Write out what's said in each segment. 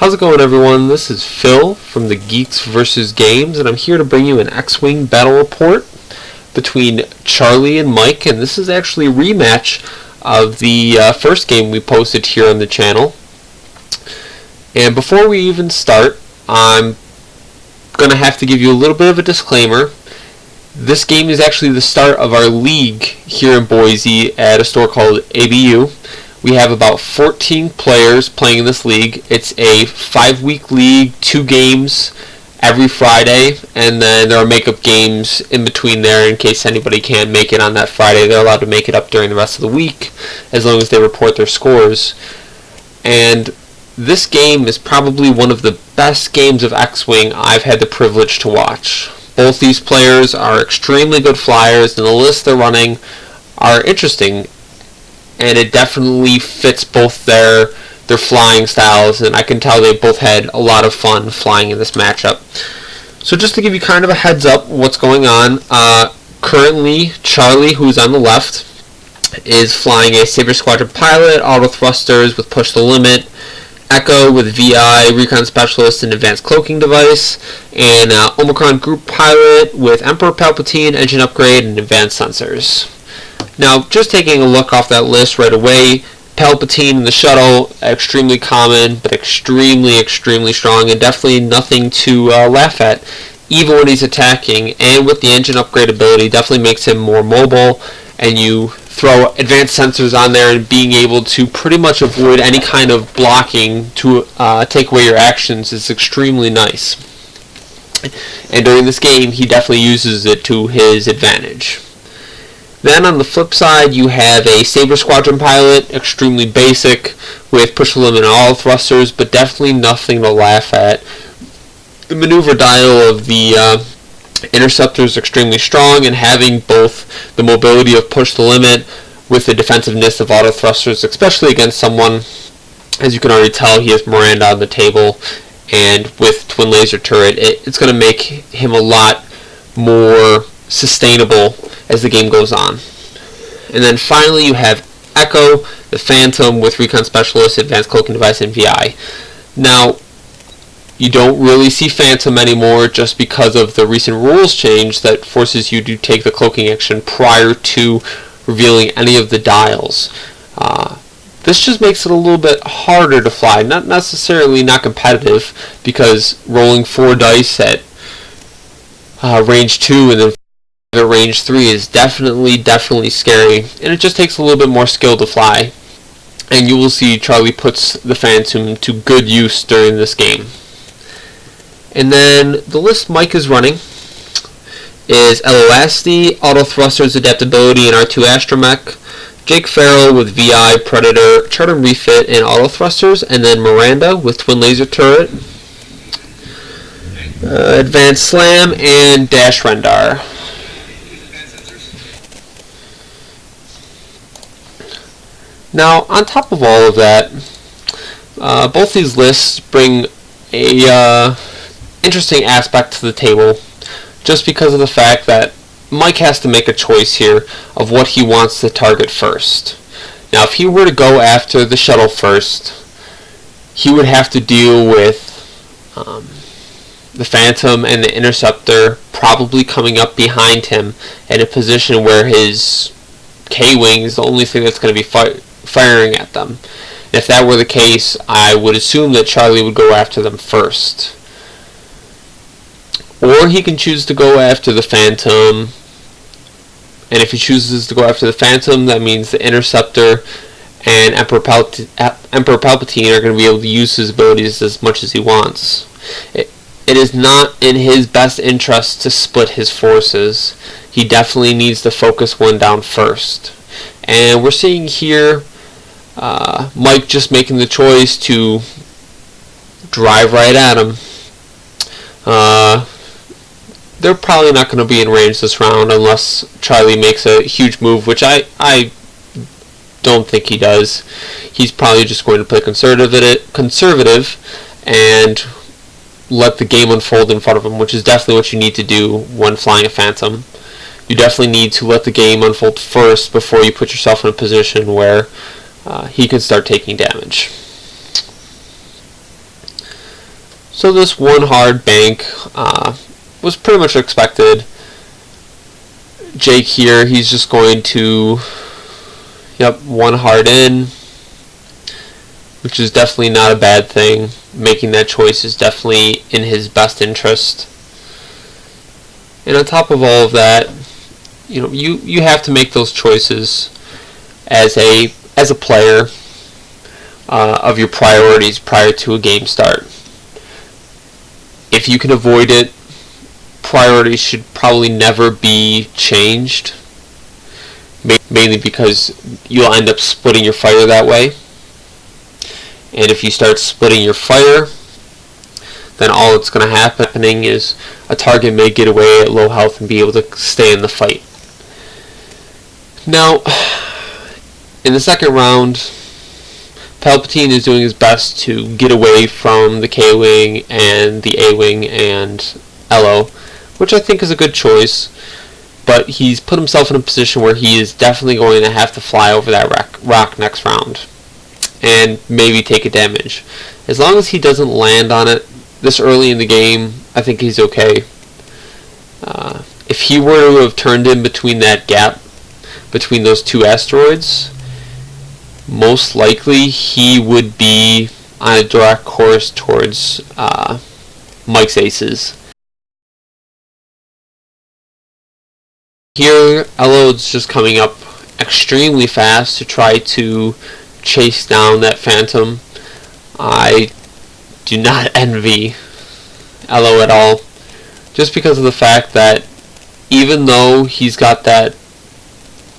How's it going, everyone? This is Phil from the Geeks vs. Games, and I'm here to bring you an X-Wing battle report between Charlie and Mike, and this is actually a rematch of the first game we posted here on the channel. And before we even start, I'm going to have to give you a little bit of a disclaimer. This game is actually the start of our league here in Boise at a store called ABU. We have about 14 players playing in this league. It's a 5-week league, 2 games every Friday, and then there are makeup games in between there in case anybody can't make it on that Friday. They're allowed to make it up during the rest of the week as long as they report their scores. And this game is probably one of the best games of X-Wing I've had the privilege to watch. Both these players are extremely good flyers, and the lists they're running are interesting, and it definitely fits both their flying styles, and I can tell they both had a lot of fun flying in this matchup. So just to give you kind of a heads up what's going on, currently Charlie, who's on the left, is flying a Sabre Squadron pilot, Autothrusters with push the limit, Echo with VI, REcon specialist and advanced cloaking device, and Omicron group pilot with Emperor Palpatine, engine upgrade, and advanced sensors. Now, just taking a look off that list right away, Palpatine in the shuttle, extremely common, but extremely strong, and definitely nothing to laugh at, even when he's attacking. And with the engine upgrade ability, definitely makes him more mobile, and you throw advanced sensors on there and being able to pretty much avoid any kind of blocking to take away your actions is extremely nice. And during this game, he definitely uses it to his advantage. Then on the flip side, you have a Sabre Squadron pilot, extremely basic, with push the limit on all thrusters, but definitely nothing to laugh at. The maneuver dial of the Interceptor is extremely strong, and having both the mobility of push the limit with the defensiveness of auto thrusters, especially against someone, as you can already tell, he has Miranda on the table, and with twin laser turret, it's going to make him a lot more sustainable as the game goes on. And then finally you have Echo, the Phantom with REcon specialist, advanced cloaking device, and VI. Now, you don't really see Phantom anymore just because of the recent rules change that forces you to take the cloaking action prior to revealing any of the dials. This just makes it a little bit harder to fly, not necessarily not competitive, because rolling 4 dice at range 2 and then at range 3 is definitely scary, and it just takes a little bit more skill to fly. And you will see Charlie puts the Phantom to good use during this game. And then the list Mike is running is Ello Asty, Autothrusters, adaptability, and R2 astromech, Jake Farrell with VI, Predator, chardaan refit, and Autothrusters, and then Miranda with twin laser turret, advanced slam, and dash rendar. Now, on top of all of that, both these lists bring a interesting aspect to the table, just because of the fact that Mike has to make a choice here of what he wants to target first. Now, if he were to go after the shuttle first, he would have to deal with the Phantom and the Interceptor probably coming up behind him in a position where his K-Wing is the only thing that's going to be firing at them. And if that were the case, I would assume that Charlie would go after them first. Or he can choose to go after the Phantom, and if he chooses to go after the Phantom, that means the Interceptor and Emperor Palpatine are going to be able to use his abilities as much as he wants. It is not in his best interest to split his forces. He definitely needs to focus one down first. And we're seeing here Mike just making the choice to drive right at him. They're probably not going to be in range this round unless Charlie makes a huge move, which I don't think he does. He's probably just going to play conservative and let the game unfold in front of him, which is definitely what you need to do when flying a Phantom. You definitely need to let the game unfold first before you put yourself in a position where he can start taking damage. So this one hard bank was pretty much expected. Jake here, he's just going to, one hard in, which is definitely not a bad thing. Making that choice is definitely in his best interest. And on top of all of that, you have to make those choices as a player of your priorities prior to a game start. If you can avoid it, priorities should probably never be changed, mainly because you'll end up splitting your fire that way. And if you start splitting your fire, then all that's going to happen is a target may get away at low health and be able to stay in the fight. Now, in the second round, Palpatine is doing his best to get away from the K-Wing and the A-Wing and Ello, which I think is a good choice, but he's put himself in a position where he is definitely going to have to fly over that rock next round and maybe take a damage. As long as he doesn't land on it this early in the game, I think he's okay. If he were to have turned in between that gap between those two asteroids, most likely he would be on a direct course towards Mike's aces. Here, Ello's just coming up extremely fast to try to chase down that Phantom. I do not envy Ello at all, just because of the fact that even though he's got that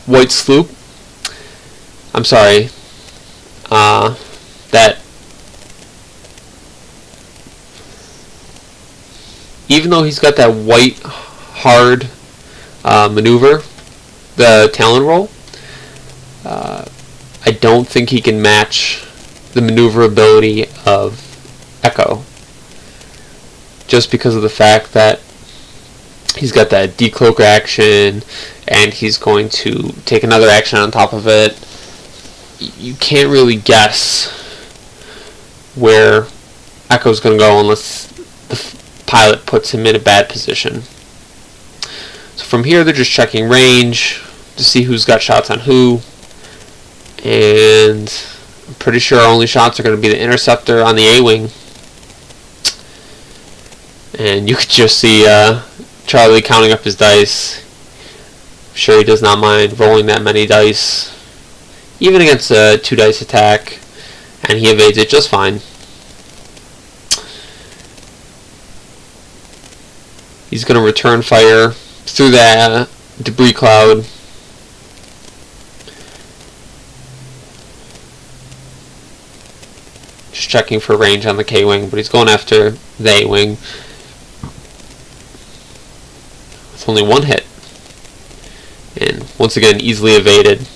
white sloop, even though he's got that white hard maneuver, the Talon roll, I don't think he can match the maneuverability of Echo, just because of the fact that he's got that decloak action and he's going to take another action on top of it. You can't really guess where Echo's going to go unless the pilot puts him in a bad position. So from here they're just checking range to see who's got shots on who, and I'm pretty sure our only shots are going to be the interceptor on the A-Wing. And you could just see Charlie counting up his dice. I'm sure he does not mind rolling that many dice, even against a 2-dice attack, and he evades it just fine. He's going to return fire through that debris cloud. Just checking for range on the K-Wing, but he's going after the A-Wing. It's only one hit, and once again easily evaded.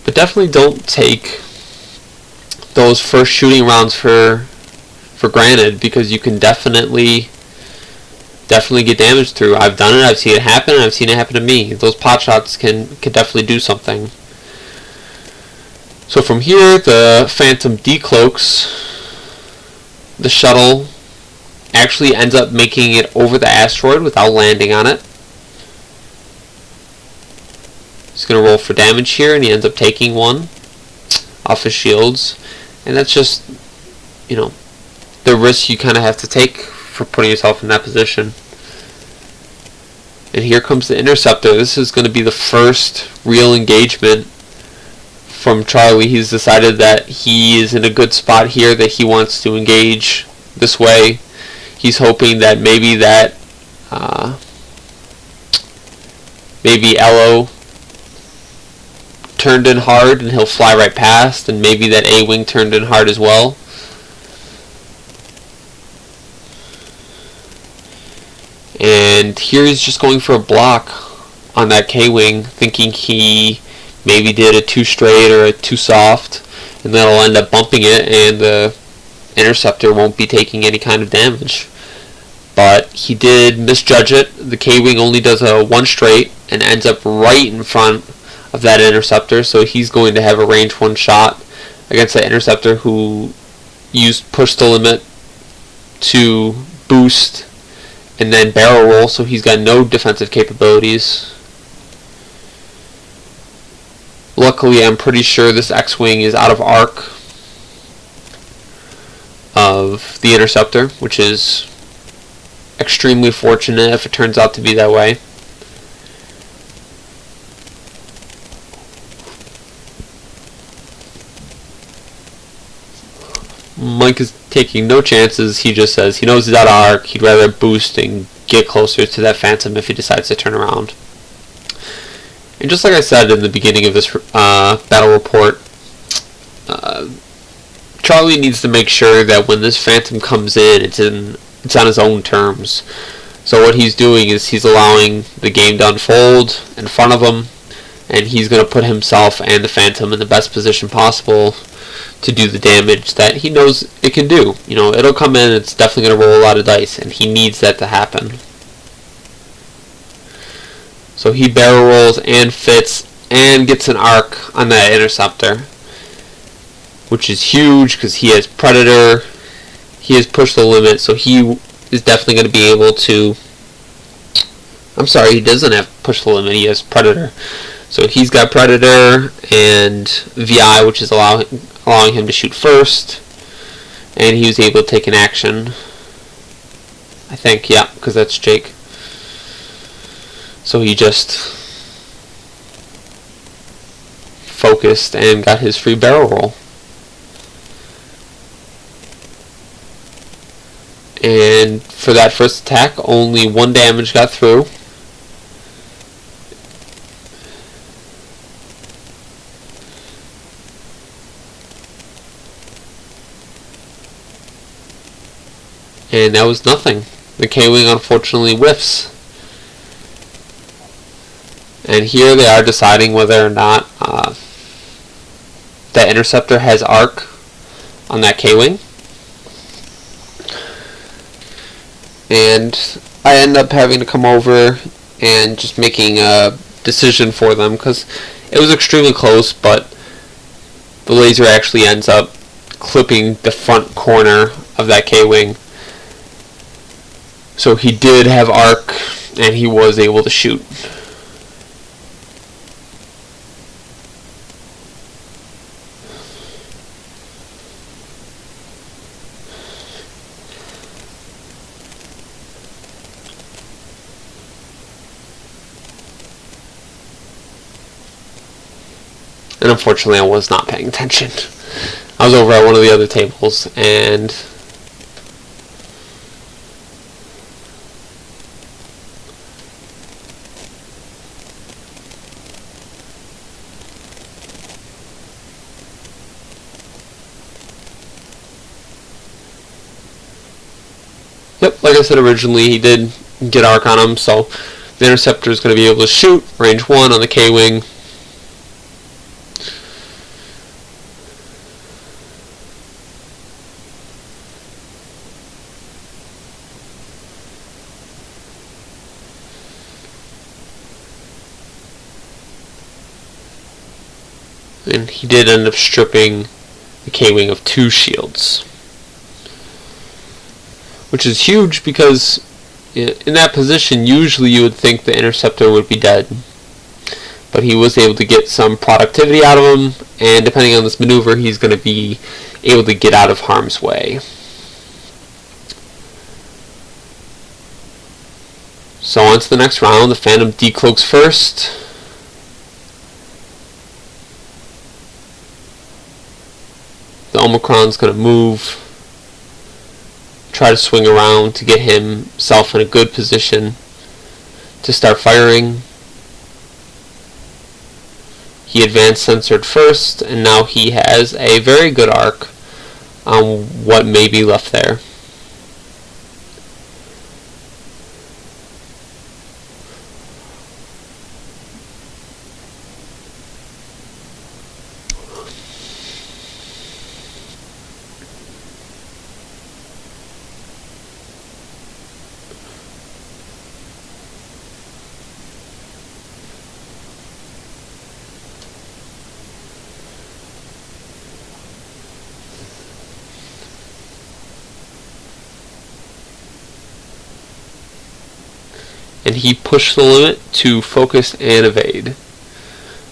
But definitely don't take those first shooting rounds for granted, because you can definitely get damage through. I've done it, I've seen it happen, and I've seen it happen to me. Those pot shots can definitely do something. So from here, the Phantom decloaks. The shuttle actually ends up making it over the asteroid without landing on it. He's going to roll for damage here, and he ends up taking one off his shields. And that's just, the risk you kind of have to take for putting yourself in that position. And here comes the interceptor. This is going to be the first real engagement from Charlie. He's decided that he is in a good spot here, that he wants to engage this way. He's hoping that maybe Ello turned in hard and he'll fly right past, and maybe that A-Wing turned in hard as well. And here he's just going for a block on that K-Wing, thinking he maybe did a too straight or a too soft, and that'll end up bumping it, and the interceptor won't be taking any kind of damage. But he did misjudge it. The K-Wing only does a 1 straight and ends up right in front of that interceptor, so he's going to have a range 1 shot against that interceptor, who used push the limit to boost and then barrel roll, so he's got no defensive capabilities. Luckily, I'm pretty sure this X-Wing is out of arc of the interceptor, which is extremely fortunate if it turns out to be that way. Mike is taking no chances. He just says he knows he's out of arc. He'd rather boost and get closer to that Phantom if he decides to turn around. And just like I said in the beginning of this battle report, Charlie needs to make sure that when this Phantom comes in, it's on his own terms. So what he's doing is he's allowing the game to unfold in front of him, and he's going to put himself and the Phantom in the best position possible to do the damage that he knows it can do. You know, it'll come in, it's definitely going to roll a lot of dice, and he needs that to happen. So he barrel rolls and fits and gets an arc on that interceptor, which is huge because he has Predator, he has pushed the limit, so he is definitely going to be able to... I'm sorry, he doesn't have push the limit, he has Predator. So he's got Predator and VI, which is allowing him to shoot first, and he was able to take an action. I think, yeah, because that's Jake. So he just focused and got his free barrel roll. And for that first attack, only 1 damage got through. And that was nothing. The K-Wing unfortunately whiffs. And here they are deciding whether or not that interceptor has arc on that K-Wing. And I end up having to come over and just making a decision for them because it was extremely close, but the laser actually ends up clipping the front corner of that K-Wing. So he did have arc and he was able to shoot. And unfortunately I was not paying attention. I was over at one of the other tables and yep, like I said originally, he did get arc on him, so the interceptor is going to be able to shoot range 1 on the K-Wing. And he did end up stripping the K-Wing of 2 shields. Which is huge because in that position usually you would think the interceptor would be dead. But he was able to get some productivity out of him, and depending on this maneuver he's going to be able to get out of harm's way. So on to the next round. The Phantom decloaks first. The Omicron's going to move, try to swing around to get himself in a good position to start firing. He advanced censored first, and now he has a very good arc on what may be left there. and he pushed the limit to focus and evade,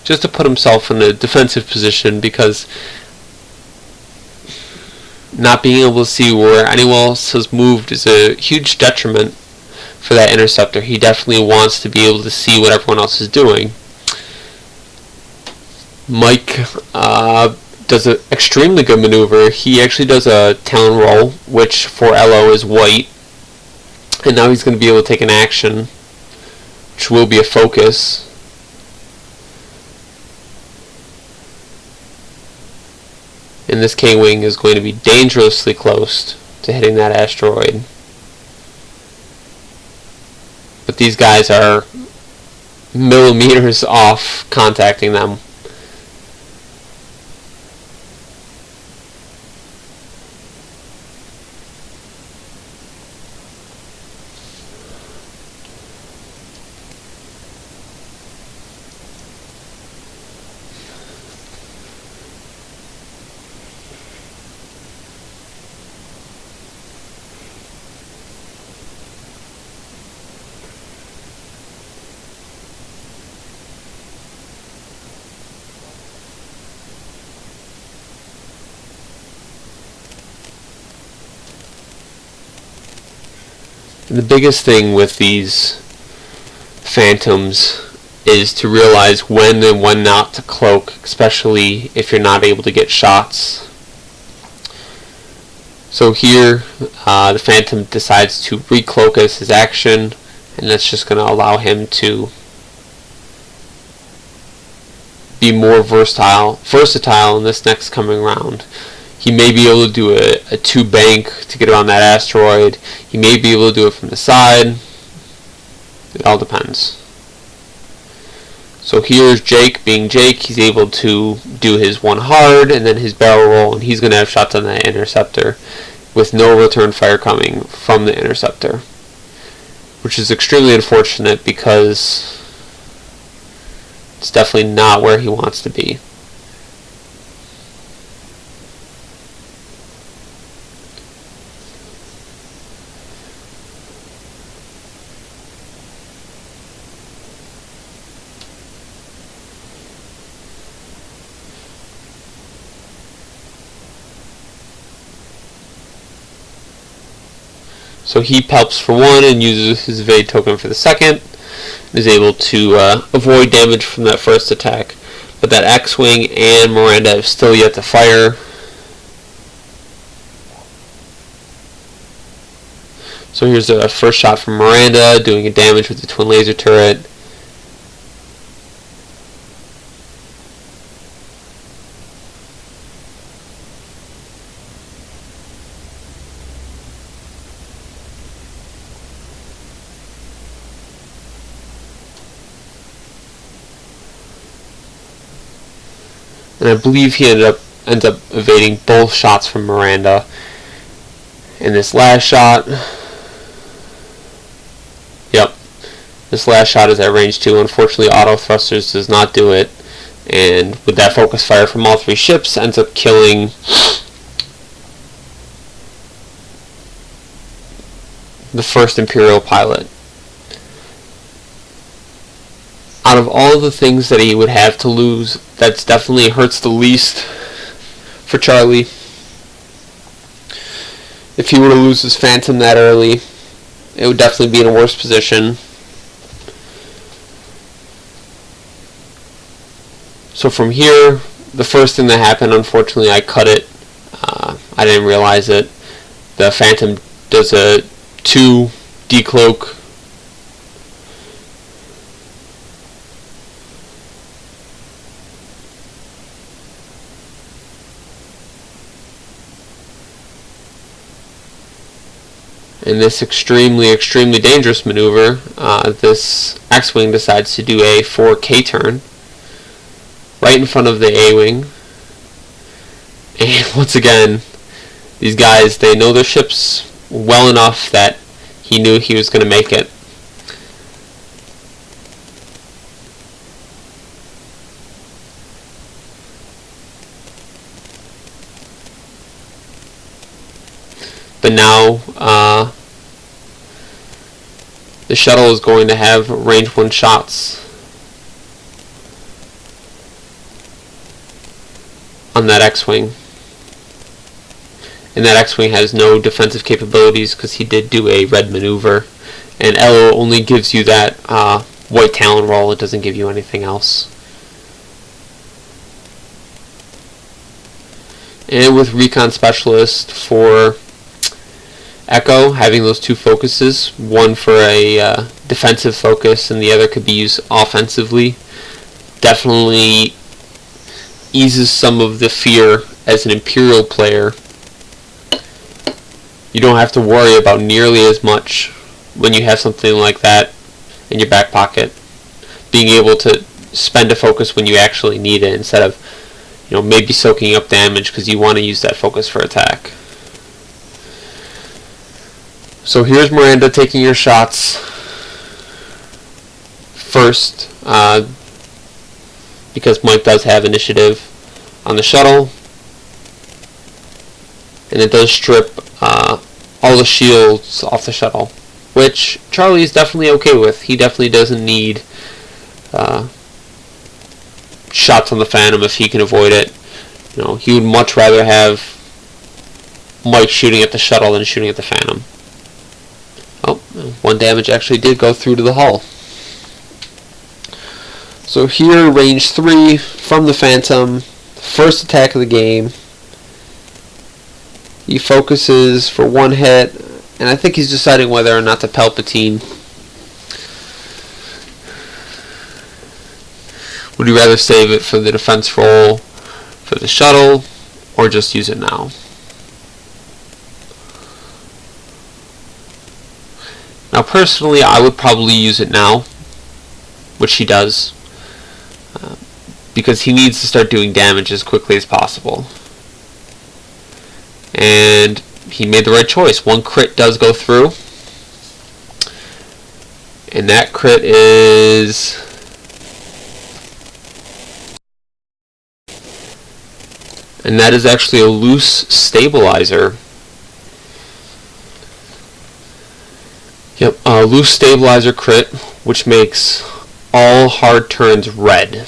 just to put himself in a defensive position, because not being able to see where anyone else has moved is a huge detriment for that interceptor. He definitely wants to be able to see what everyone else is doing. Mike does an extremely good maneuver. He actually does a talon roll, which for Ello is white, and now he's going to be able to take an action, which will be a focus. And this K-Wing is going to be dangerously close to hitting that asteroid. But these guys are millimeters off contacting them. The biggest thing with these Phantoms is to realize when and when not to cloak, especially if you're not able to get shots. So here, the Phantom decides to recloak as his action, and that's just going to allow him to be more versatile in this next coming round. He may be able to do a 2-bank to get around that asteroid. He may be able to do it from the side. It all depends. So here's Jake being Jake. He's able to do his one hard and then his barrel roll, and he's going to have shots on that interceptor with no return fire coming from the interceptor, which is extremely unfortunate because it's definitely not where he wants to be. So he palps for one and uses his evade token for the second, and is able to avoid damage from that first attack. But that X-Wing and Miranda have still yet to fire. So here's a first shot from Miranda, doing a damage with the twin laser turret. And I believe he ends up evading both shots from Miranda. In this last shot, yep, this last shot is at range 2. Unfortunately, Autothrusters does not do it, and with that focus fire from all three ships, ends up killing the first Imperial pilot. Out of all the things that he would have to lose, that definitely hurts the least for Charlie. If he were to lose his Phantom that early, it would definitely be in a worse position. So from here, the first thing that happened, unfortunately, I cut it. I didn't realize it. The Phantom does a 2 decloak. In this extremely dangerous maneuver, this X-Wing decides to do a 4K turn right in front of the A-Wing. And once again, these guys, they know their ships well enough that he knew he was going to make it. But now, the shuttle is going to have range 1 shots on that X-Wing. And that X-Wing has no defensive capabilities because he did do a red maneuver. And Ello only gives you that white Talon roll, it doesn't give you anything else. And with Recon Specialist for Echo, having those 2 focuses, one for a defensive focus and the other could be used offensively, definitely eases some of the fear as an Imperial player. You don't have to worry about nearly as much when you have something like that in your back pocket. Being able to spend a focus when you actually need it instead of, maybe soaking up damage because you want to use that focus for attack. So here's Miranda taking your shots first, because Mike does have initiative on the shuttle, and it does strip all the shields off the shuttle, which Charlie is definitely okay with. He definitely doesn't need shots on the Phantom if he can avoid it. He would much rather have Mike shooting at the shuttle than shooting at the Phantom. Oh, 1 damage actually did go through to the hull. So here, range 3 from the Phantom, first attack of the game. He focuses for 1 hit, and I think he's deciding whether or not to Palpatine. Would you rather save it for the defense roll for the shuttle, or just use it now? Now personally, I would probably use it now, which he does, because he needs to start doing damage as quickly as possible. And he made the right choice. 1 crit does go through, and that crit is actually a loose stabilizer. Yep, a loose stabilizer crit, which makes all hard turns red.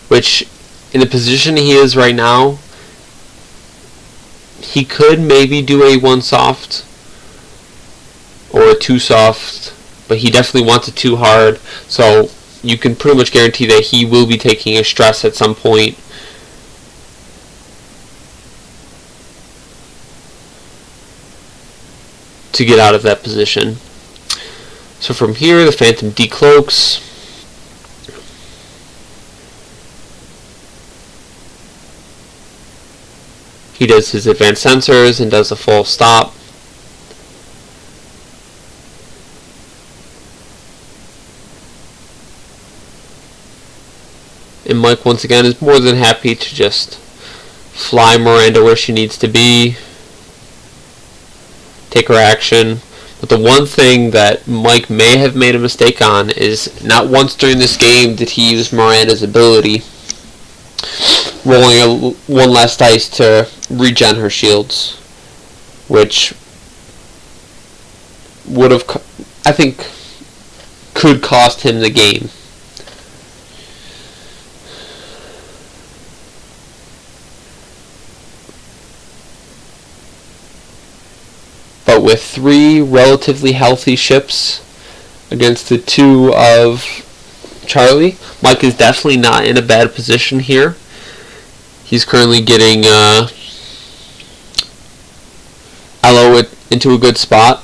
Which, in the position he is right now, he could maybe do a 1 soft or a 2 soft, but he definitely wants it 2 hard, so you can pretty much guarantee that he will be taking a stress at some point. To get out of that position. So from here, the Phantom decloaks. He does his advanced sensors and does a full stop. And Mike once again is more than happy to just fly Miranda where she needs to be, take her action. But the one thing that Mike may have made a mistake on is not once during this game did he use Miranda's ability, rolling 1 last dice to regen her shields, which would have, I think, could cost him the game. But with 3 relatively healthy ships against the 2 of Charlie, Mike is definitely not in a bad position here. He's currently getting Ello into a good spot.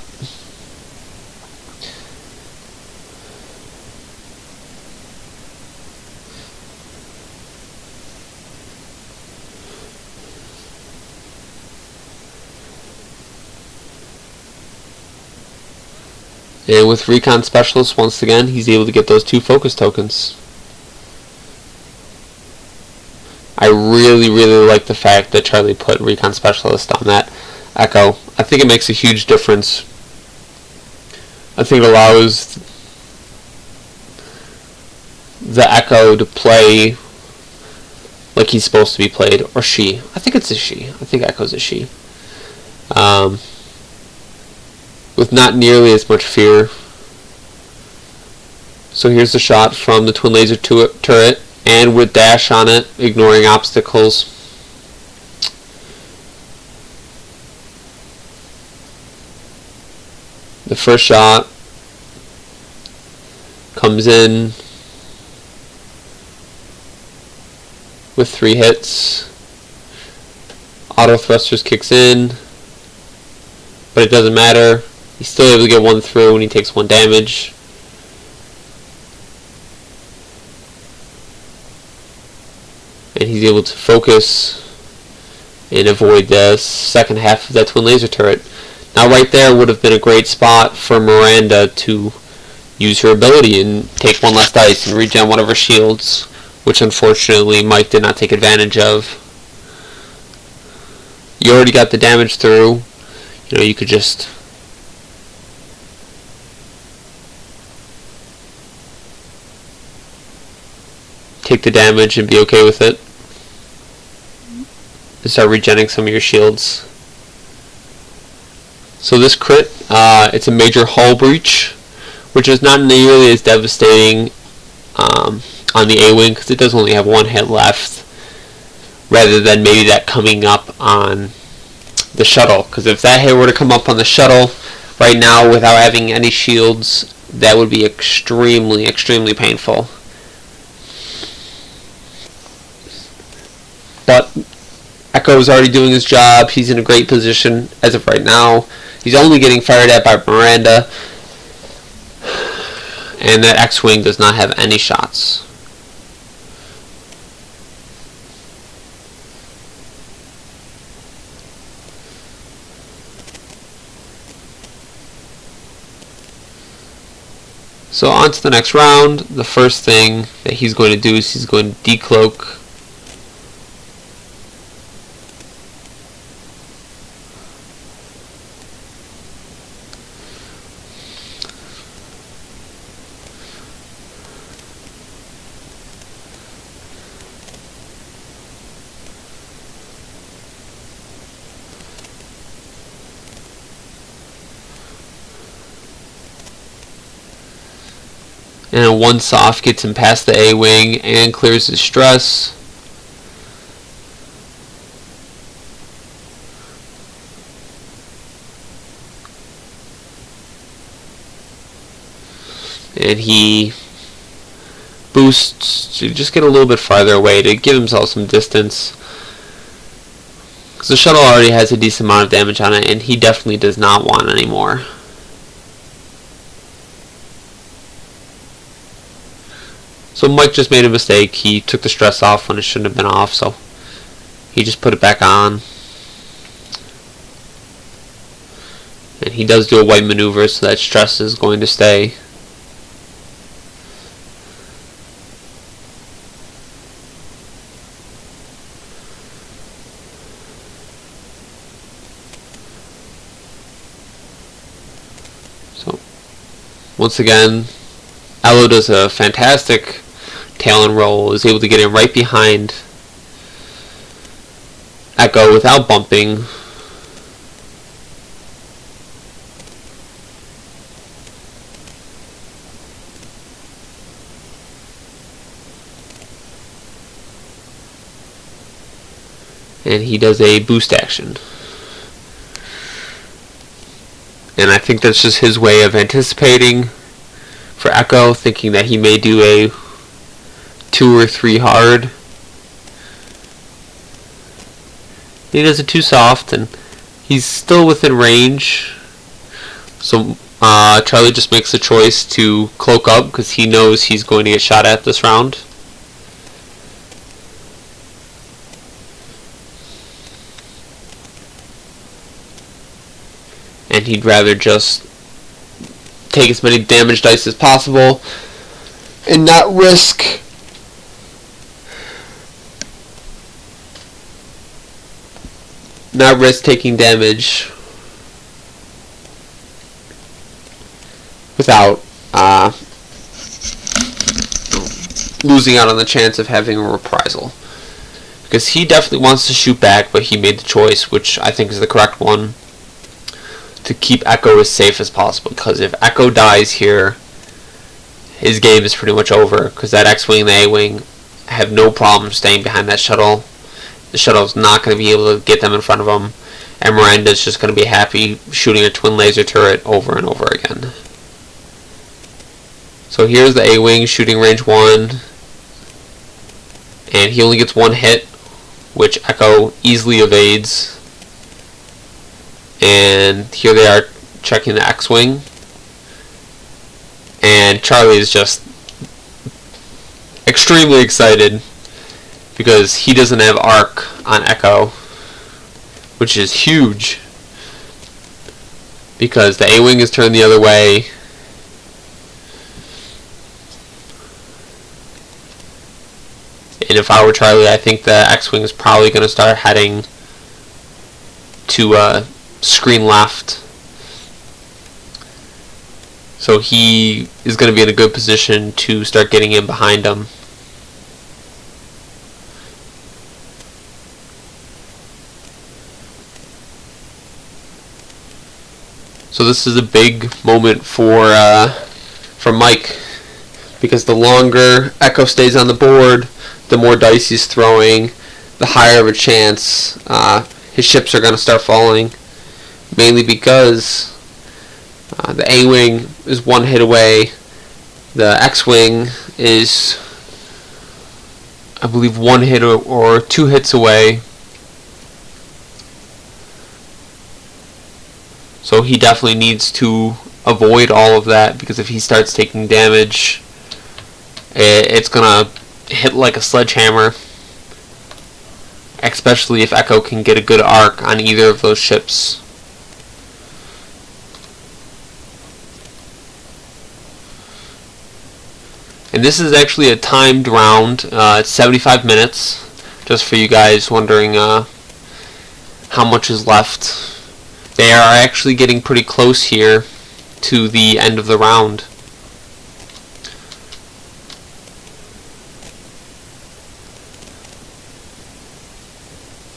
And with Recon Specialist, once again, he's able to get those 2 focus tokens. I really, really like the fact that Charlie put Recon Specialist on that Echo. I think it makes a huge difference. I think it allows the Echo to play like he's supposed to be played, or she. I think it's a she. I think Echo's a she. With not nearly as much fear. So here's the shot from the twin laser turret, and with dash on it, ignoring obstacles. The first shot comes in with 3 hits. Autothrusters kicks in, but it doesn't matter. He's still able to get 1 through, and he takes 1 damage. And he's able to focus and avoid the second half of that twin laser turret. Now right there would have been a great spot for Miranda to use her ability and take 1 less dice and regen one of her shields, which unfortunately Mike did not take advantage of. You already got the damage through. You know, you could just take the damage and be okay with it. And start regenning some of your shields. So this crit, it's a major hull breach, which is not nearly as devastating on the A-Wing, because it does only have 1 hit left, rather than maybe that coming up on the shuttle. Because if that hit were to come up on the shuttle right now without having any shields, that would be extremely, extremely painful. But Echo is already doing his job. He's in a great position as of right now. He's only getting fired at by Miranda, and that X-Wing does not have any shots. So on to the next round. The first thing that he's going to do is he's going to decloak. And 1 soft gets him past the A-Wing and clears his stress. And he boosts to just get a little bit farther away to give himself some distance. Because the shuttle already has a decent amount of damage on it, and he definitely does not want any more. So Mike just made a mistake. He took the stress off when it shouldn't have been off, so he just put it back on. And he does do a white maneuver, so that stress is going to stay. So once again, Ello does a fantastic tail and roll, is able to get in right behind Echo without bumping. And he does a boost action. And I think that's just his way of anticipating for Echo, thinking that he may do a 2 or 3 hard. He does a 2 soft, and he's still within range. So Charlie just makes the choice to cloak up because he knows he's going to get shot at this round. And he'd rather just take as many damage dice as possible and not risk taking damage without losing out on the chance of having a reprisal. because he definitely wants to shoot back, but he made the choice, which I think is the correct one, to keep Echo as safe as possible, because if Echo dies here, his game is pretty much over, because that X-Wing and the A-Wing have no problem staying behind that shuttle. The shuttle's not going to be able to get them in front of him, and Miranda's just going to be happy shooting a twin laser turret over and over again. So here's the A-Wing shooting range 1, and he only gets one hit, which Echo easily evades. And here they are checking the X-Wing, and Charlie is just extremely excited because he doesn't have arc on Echo, which is huge because the A-Wing is turned the other way. And if I were Charlie, I think the X-Wing is probably going to start heading to screen left. So he is going to be in a good position to start getting in behind him. So this is a big moment for Mike, because the longer Echo stays on the board, the more dice he's throwing, the higher of a chance his ships are going to start falling. Mainly because the A-Wing is one hit away, the X-Wing is, I believe, one hit or two hits away. So he definitely needs to avoid all of that, because if he starts taking damage, it's going to hit like a sledgehammer, especially if Echo can get a good arc on either of those ships. And this is actually a timed round. It's 75 minutes, just for you guys wondering how much is left. They are actually getting pretty close here to the end of the round.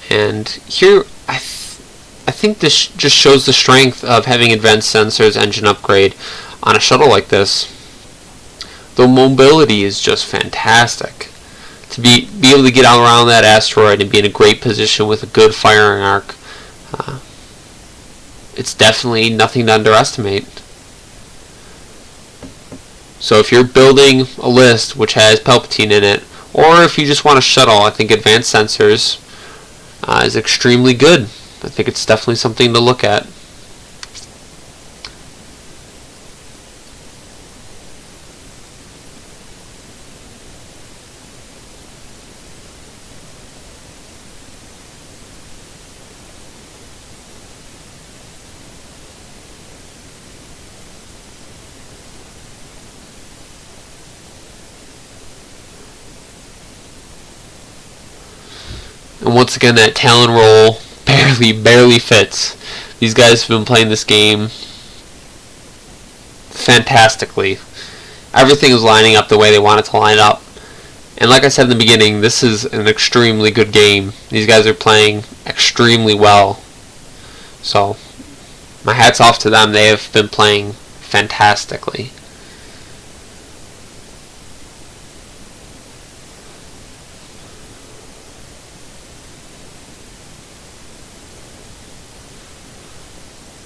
And here, I think this just shows the strength of having advanced sensors engine upgrade on a shuttle like this. The mobility is just fantastic. To be able to get out around that asteroid and be in a great position with a good firing arc, it's definitely nothing to underestimate. So if you're building a list which has Palpatine in it, or if you just want a shuttle, I think advanced sensors is extremely good. I think it's definitely something to look at. And once again, that Talon roll barely fits. These guys have been playing this game fantastically. Everything is lining up the way they want it to line up. And like I said in the beginning, this is an extremely good game. These guys are playing extremely well. So, my hat's off to them. They have been playing fantastically.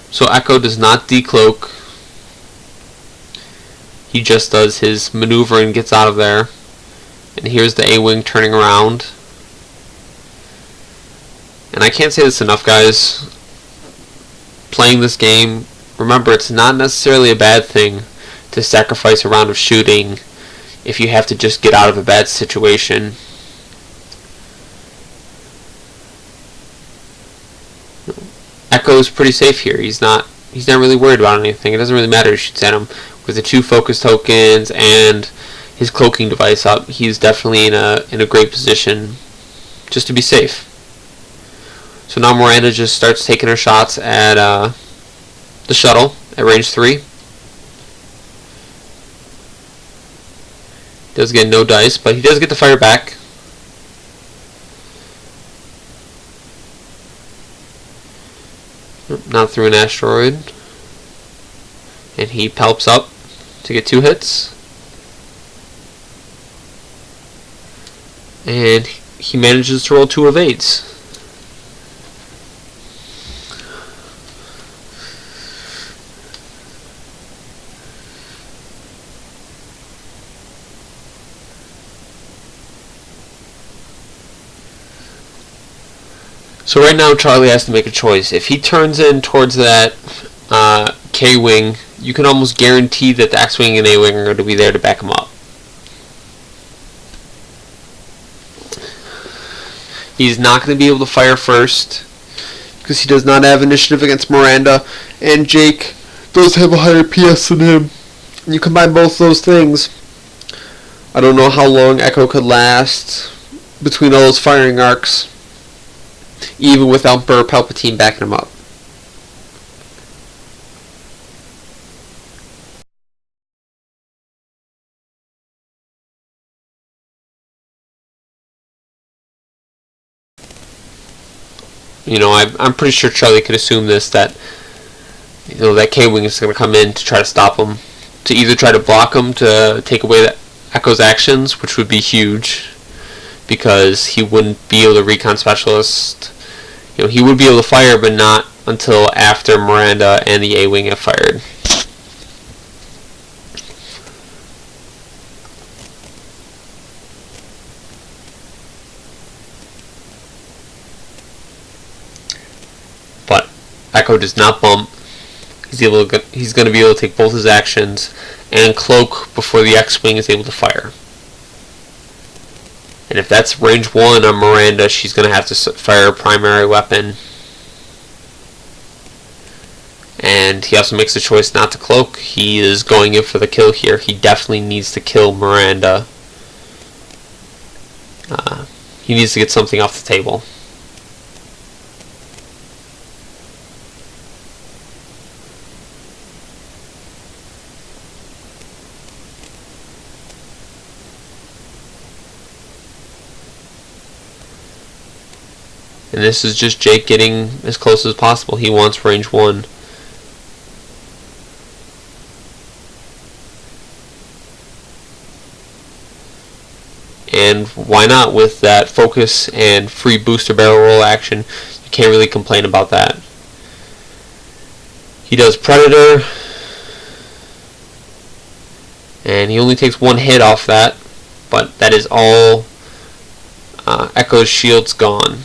So Echo does not decloak. He just does his maneuver and gets out of there. And here's the A-Wing turning around. And I can't say this enough, guys. Playing this game, remember, it's not necessarily a bad thing to sacrifice a round of shooting if you have to just get out of a bad situation. Echo's pretty safe here. He's not really worried about anything. It doesn't really matter who shoots at him. With the 2 focus tokens and his cloaking device up, he's definitely in a great position just to be safe. So now Miranda just starts taking her shots at the shuttle at range 3. Does get no dice, but he does get to fire back. not through an asteroid. And he palps up to get 2 hits. And he manages to roll 2 evades. So right now Charlie has to make a choice. If he turns in towards that K-Wing, you can almost guarantee that the X-Wing and A-Wing are going to be there to back him up. He's not going to be able to fire first because he does not have initiative against Miranda, and Jake does have a higher PS than him. And you combine both those things, I don't know how long Echo could last between all those firing arcs, even without Emperor Palpatine backing him up. You know, I'm pretty sure Charlie could assume this, that, you know, that K-Wing is going to come in to try to stop him, to either try to block him to take away that Echo's actions, which would be huge, because he wouldn't be able to recon specialist. You know, he would be able to fire, but not until after Miranda and the A-Wing have fired. But Echo does not bump. He's going to be able to take both his actions and cloak before the X-Wing is able to fire. And if that's range 1 on Miranda, she's going to have to fire a primary weapon. And he also makes the choice not to cloak. He is going in for the kill here. He definitely needs to kill Miranda. He needs to get something off the table. And this is just Jake getting as close as possible. He wants range 1. And why not? With that focus and free booster barrel roll action, you can't really complain about that. He does Predator, and he only takes 1 hit off that, but that is all. Echo's shield's gone.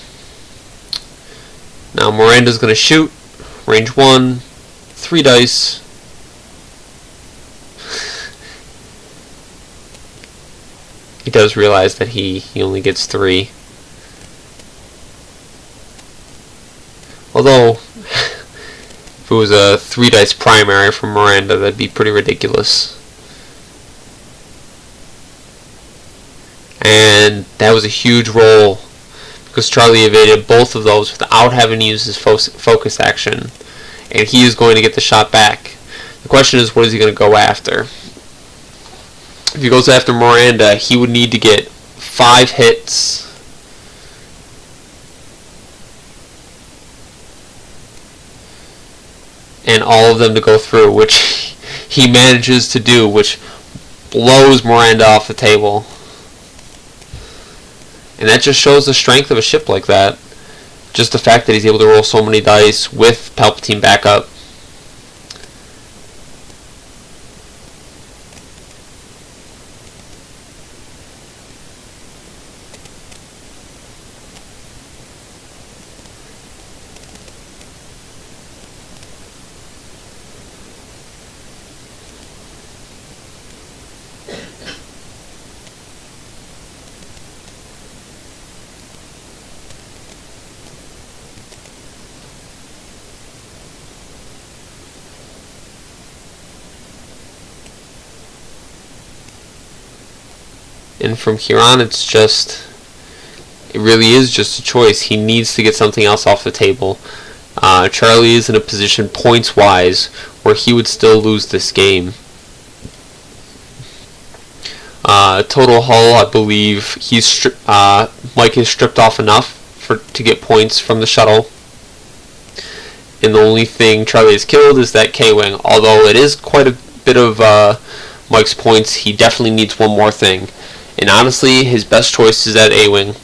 Now Miranda's going to shoot, range 1, 3 dice. He does realize that he only gets 3. Although, if it was a 3 dice primary from Miranda, that'd be pretty ridiculous. And that was a huge roll, because Charlie evaded both of those without having to use his focus action. And he is going to get the shot back. The question is, what is he going to go after? If he goes after Miranda, he would need to get 5 hits. And all of them to go through, which he manages to do, which blows Miranda off the table. And that just shows the strength of a ship like that. Just the fact that he's able to roll so many dice with Palpatine backup. And from here on, it really is just a choice. He needs to get something else off the table. Charlie is in a position, points-wise, where he would still lose this game. Total hull, I believe, Mike is stripped off enough to get points from the shuttle. and the only thing Charlie has killed is that K-Wing. Although it is quite a bit of Mike's points, he definitely needs one more thing. And honestly, his best choice is that A-Wing.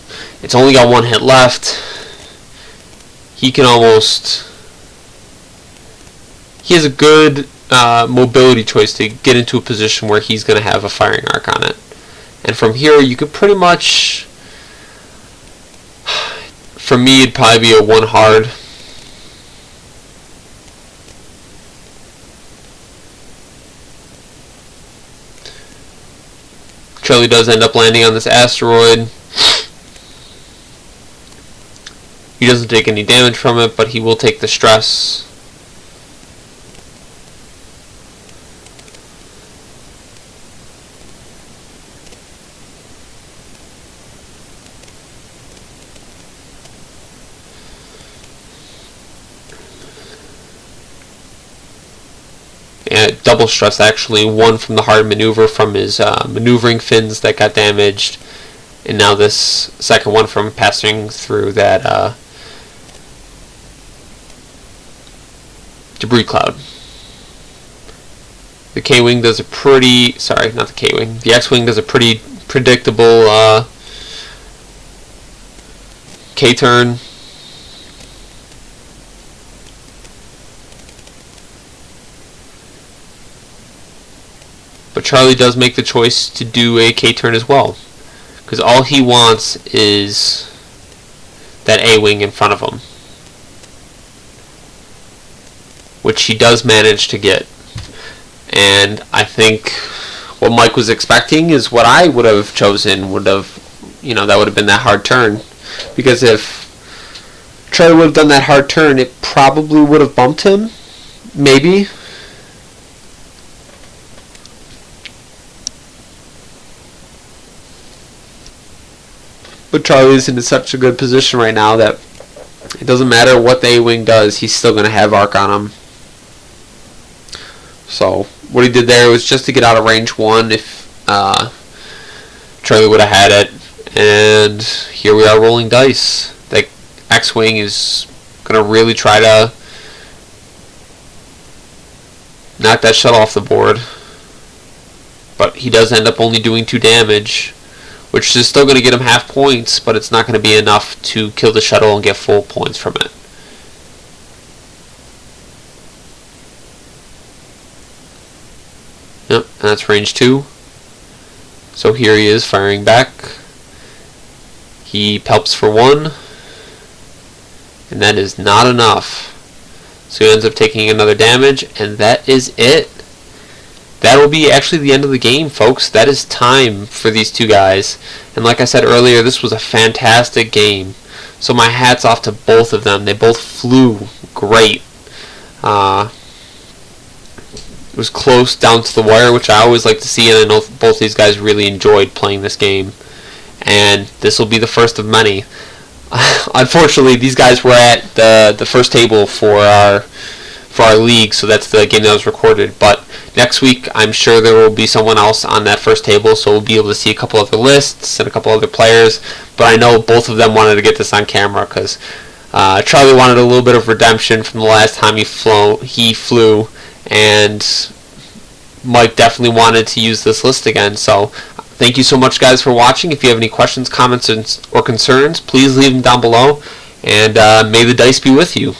It's only got one hit left. He can almost... He has a good mobility choice to get into a position where he's going to have a firing arc on it. And from here, you could pretty much... For me, it'd probably be a 1 hard. Charlie does end up landing on this asteroid. He doesn't take any damage from it, but he will take the stress. Double stress actually, one from the hard maneuver from his maneuvering fins that got damaged, and now this second one from passing through that debris cloud. The K-Wing does a pretty, sorry, not the K-Wing, the X-Wing does a pretty predictable K-turn. But Charlie does make the choice to do a K-turn as well, because all he wants is that A-Wing in front of him, which he does manage to get. And I think what Mike was expecting is what I would have chosen, that would have been that hard turn, because if Charlie would have done that hard turn, it probably would have bumped him, maybe. But Charlie's in such a good position right now that it doesn't matter what the A-Wing does, he's still going to have arc on him. So what he did there was just to get out of range 1 if Charlie would have had it. And here we are rolling dice. That X-Wing is going to really try to knock that shuttle off the board. But he does end up only doing 2 damage, which is still going to get him half points, but it's not going to be enough to kill the shuttle and get full points from it. Yep, and that's range 2. So here he is firing back. He Palps for 1, and that is not enough. So he ends up taking another damage, and that is it. That will be actually the end of the game, folks. That is time for these two guys. And like I said earlier, this was a fantastic game. So my hat's off to both of them. They both flew great. It was close down to the wire, which I always like to see, and I know both these guys really enjoyed playing this game. And this will be the first of many. Unfortunately, these guys were at the first table for our league, so that's the game that was recorded. But next week, I'm sure there will be someone else on that first table, so we'll be able to see a couple other lists and a couple other players. But I know both of them wanted to get this on camera because Charlie wanted a little bit of redemption from the last time he flew, and Mike definitely wanted to use this list again. So thank you so much, guys, for watching. If you have any questions, comments, or concerns, please leave them down below, and may the dice be with you.